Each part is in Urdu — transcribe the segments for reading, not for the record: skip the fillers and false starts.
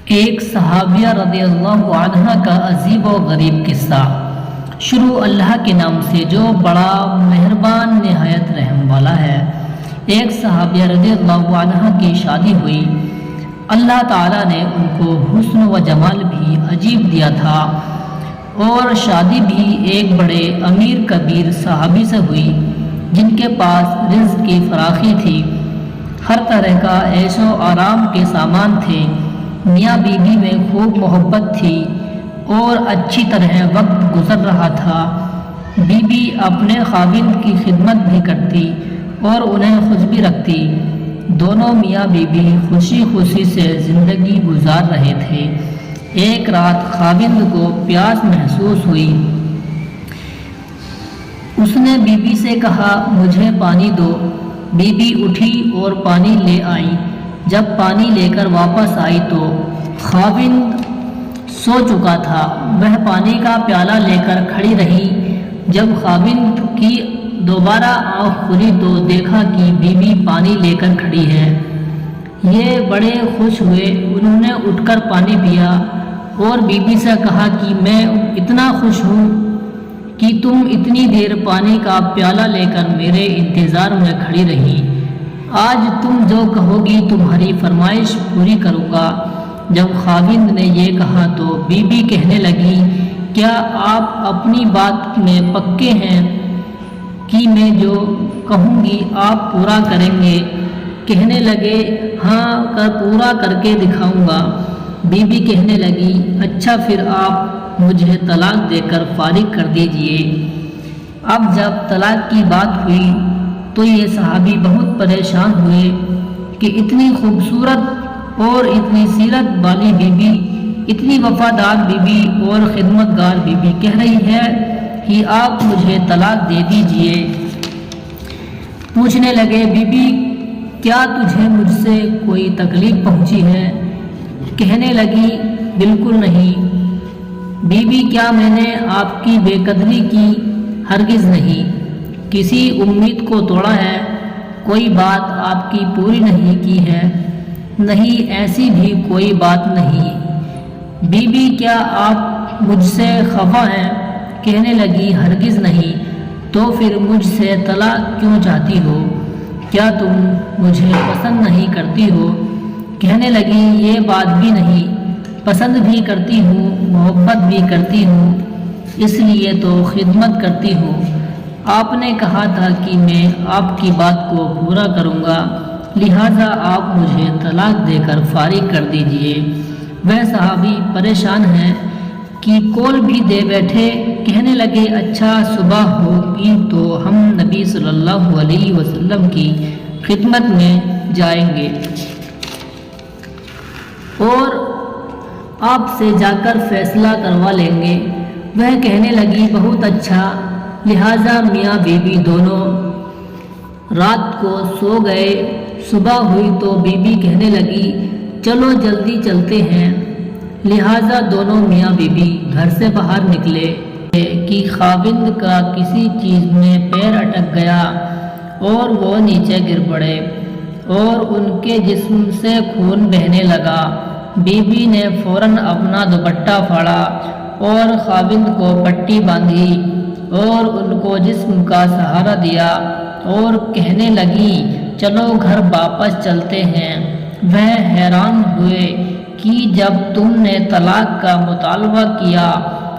ایک صحابیہ رضی اللہ عنہ کا عجیب و غریب قصہ۔ شروع اللہ کے نام سے جو بڑا مہربان نہایت رحم والا ہے۔ ایک صحابیہ رضی اللہ عنہ کی شادی ہوئی۔ اللہ تعالیٰ نے ان کو حسن و جمال بھی عجیب دیا تھا، اور شادی بھی ایک بڑے امیر کبیر صحابی سے ہوئی جن کے پاس رزق کی فراخی تھی، ہر طرح کا عیش و آرام کے سامان تھے، میاں بیوی میں خوب محبت تھی اور اچھی طرح وقت گزر رہا تھا۔ بیوی اپنے خاوند کی خدمت بھی کرتی اور انہیں خوش بھی رکھتی۔ دونوں میاں بیوی خوشی خوشی سے زندگی گزار رہے تھے۔ ایک رات خاوند کو پیاس محسوس ہوئی۔ اس نے بیوی سے کہا، مجھے پانی دو۔ بیوی اٹھی اور پانی لے آئی۔ جب پانی لے کر واپس آئی تو خاوند سو چکا تھا۔ وہ پانی کا پیالہ لے کر کھڑی رہی۔ جب خاوند کی دوبارہ آنکھ کھلی تو دیکھا کہ بیوی پانی لے کر کھڑی ہے۔ یہ بڑے خوش ہوئے۔ انہوں نے اٹھ کر پانی پیا اور بیوی سے کہا کہ میں اتنا خوش ہوں کہ تم اتنی دیر پانی کا پیالہ لے کر میرے انتظار میں کھڑی رہی۔ آج تم جو کہو گی تمہاری فرمائش پوری کروں گا۔ جب خاوند نے یہ کہا تو بیوی کہنے لگی، کیا آپ اپنی بات میں پکے ہیں کہ میں جو کہوں گی آپ پورا کریں گے؟ کہنے لگے، ہاں پورا کر کے دکھاؤں گا۔ بیوی کہنے لگی، اچھا پھر آپ مجھے طلاق دے کر فارغ کر دیجئے۔ اب جب طلاق کی بات ہوئی تو یہ صحابی بہت پریشان ہوئے کہ اتنی خوبصورت اور اتنی سیرت والی بیوی، اتنی وفادار بیوی اور خدمتگار بیوی کہہ رہی ہے کہ آپ مجھے طلاق دے دیجئے۔ پوچھنے لگے، بیوی کیا تجھے مجھ سے کوئی تکلیف پہنچی ہے؟ کہنے لگی، بالکل نہیں۔ بیوی کیا میں نے آپ کی بے قدری کی؟ ہرگز نہیں۔ کسی امید کو توڑا ہے؟ کوئی بات آپ کی پوری نہیں کی ہے؟ نہیں، ایسی بھی کوئی بات نہیں۔ بیوی کیا آپ مجھ سے خفا ہیں؟ کہنے لگی، ہرگز نہیں۔ تو پھر مجھ سے طلاق کیوں چاہتی ہو؟ کیا تم مجھے پسند نہیں کرتی ہو؟ کہنے لگی، یہ بات بھی نہیں، پسند بھی کرتی ہوں، محبت بھی کرتی ہوں، اس لیے تو خدمت کرتی ہوں۔ آپ نے کہا تھا کہ میں آپ کی بات کو پورا کروں گا، لہٰذا آپ مجھے طلاق دے کر فارغ کر دیجئے۔ وہ صحابی پریشان ہیں کہ کول بھی دے بیٹھے۔ کہنے لگے، اچھا صبح ہوگی تو ہم نبی صلی اللہ علیہ وسلم کی خدمت میں جائیں گے اور آپ سے جا کر فیصلہ کروا لیں گے۔ وہ کہنے لگی، بہت اچھا۔ لہٰذا میاں بیوی دونوں رات کو سو گئے۔ صبح ہوئی تو بیوی کہنے لگی، چلو جلدی چلتے ہیں۔ لہٰذا دونوں میاں بیوی گھر سے باہر نکلے کہ خاوند کا کسی چیز میں پیر اٹک گیا اور وہ نیچے گر پڑے اور ان کے جسم سے خون بہنے لگا۔ بیوی نے فوراً اپنا دوپٹہ پھاڑا اور خاوند کو پٹی باندھی اور ان کو جسم کا سہارا دیا اور کہنے لگی، چلو گھر واپس چلتے ہیں۔ وہ حیران ہوئے کہ جب تم نے طلاق کا مطالبہ کیا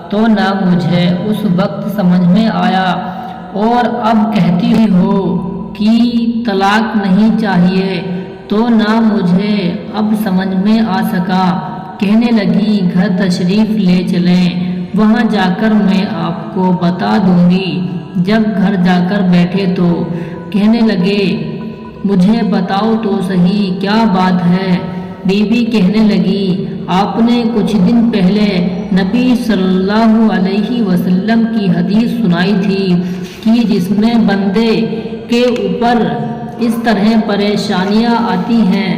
تو نہ مجھے اس وقت سمجھ میں آیا اور اب کہتی ہو کہ طلاق نہیں چاہیے تو نہ مجھے اب سمجھ میں آ سکا۔ کہنے لگی، گھر تشریف لے چلیں، وہاں جا کر میں آپ کو بتا دوں گی۔ جب گھر جا کر بیٹھے تو کہنے لگے، مجھے بتاؤ تو صحیح کیا بات ہے؟ بیوی کہنے لگی، آپ نے کچھ دن پہلے نبی صلی اللہ علیہ وسلم کی حدیث سنائی تھی کہ جس میں بندے کے اوپر اس طرح پریشانیاں آتی ہیں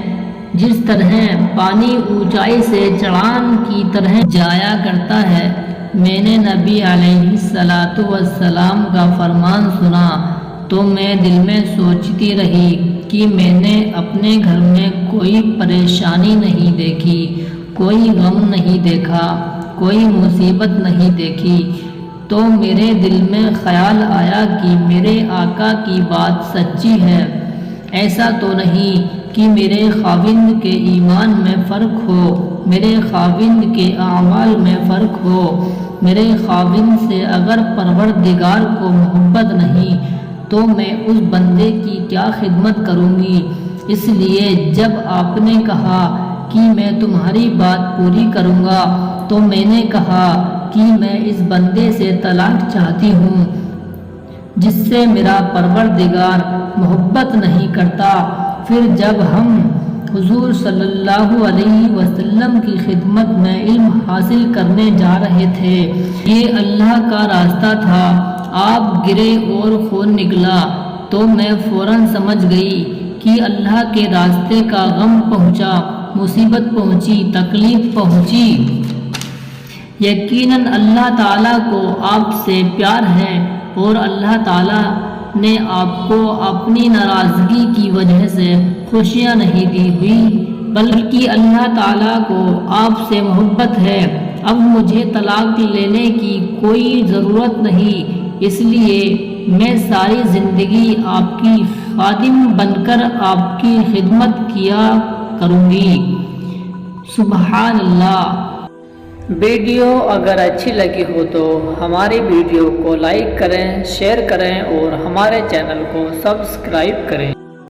جس طرح پانی اونچائی سے چڑھان کی طرح جایا کرتا ہے۔ میں نے نبی علیہ السلام کا فرمان سنا تو میں دل میں سوچتی رہی کہ میں نے اپنے گھر میں کوئی پریشانی نہیں دیکھی کوئی غم نہیں دیکھا، کوئی مصیبت نہیں دیکھی، تو میرے دل میں خیال آیا کہ میرے آقا کی بات سچی ہے۔ ایسا تو نہیں کہ میرے خاوند کے ایمان میں فرق ہو، میرے خاوند کے اعمال میں فرق ہو۔ میرے خاوند سے اگر پروردگار کو محبت نہیں تو میں اس بندے کی کیا خدمت کروں گی؟ اس لیے جب آپ نے کہا کہ میں تمہاری بات پوری کروں گا تو میں نے کہا کہ میں اس بندے سے طلاق چاہتی ہوں جس سے میرا پروردگار محبت نہیں کرتا۔ پھر جب ہم حضور صلی اللہ علیہ وسلم کی خدمت میں علم حاصل کرنے جا رہے تھے، یہ اللہ کا راستہ تھا، آپ گرے اور خون نکلا تو میں فوراً سمجھ گئی کہ اللہ کے راستے کا غم پہنچا، مصیبت پہنچی، تکلیف پہنچی۔ یقیناً اللہ تعالیٰ کو آپ سے پیار ہے اور اللہ تعالیٰ نے آپ کو اپنی ناراضگی کی وجہ سے خوشیاں نہیں دی ہوئی، بلکہ اللہ تعالیٰ کو آپ سے محبت ہے۔ اب مجھے طلاق لینے کی کوئی ضرورت نہیں، اس لیے میں ساری زندگی آپ کی خادم بن کر آپ کی خدمت کیا کروں گی۔ سبحان اللہ۔ ویڈیو اگر اچھی لگی ہو تو ہماری ویڈیو کو لائک کریں، شیئر کریں اور ہمارے چینل کو سبسکرائب کریں۔